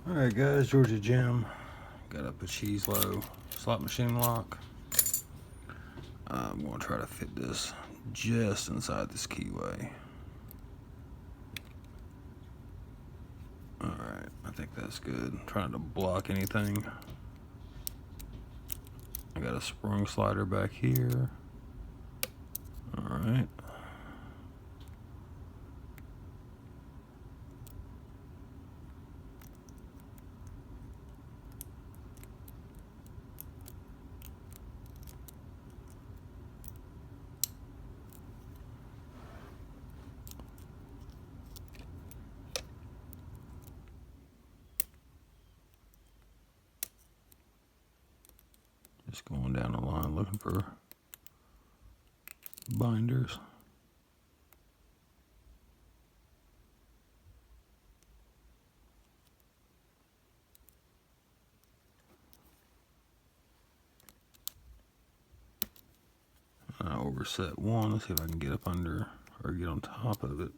Alright guys, Georgia Jim. Got a Pachislo slot machine lock. I'm going to try to fit this just inside this keyway. Alright, I think that's good. I'm trying to block anything. I got a sprung slider back here. Alright. Just going down the line looking for binders. I overset one. Let's see if I can get up under or get on top of it.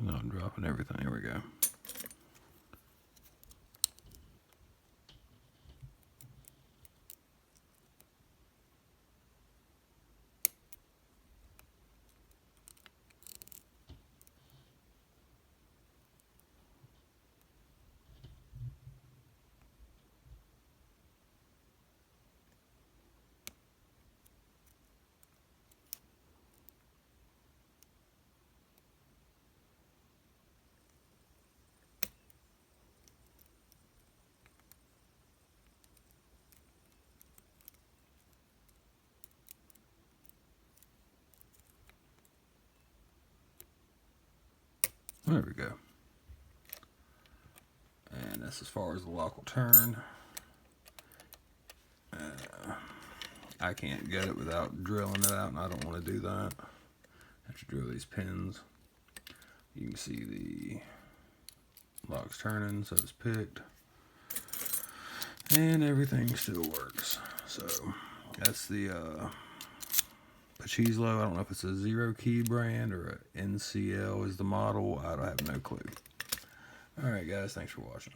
No, I'm dropping everything. Here we go. There we go. And that's as far as the lock will turn. I can't get it without drilling it out, and I don't want to do that. I have to drill these pins. You can see the lock's turning, so it's picked. And everything still works. So that's the Pachislo. I don't know if it's a 0 key brand or a NCL is the model. I have no clue. Alright guys, thanks for watching.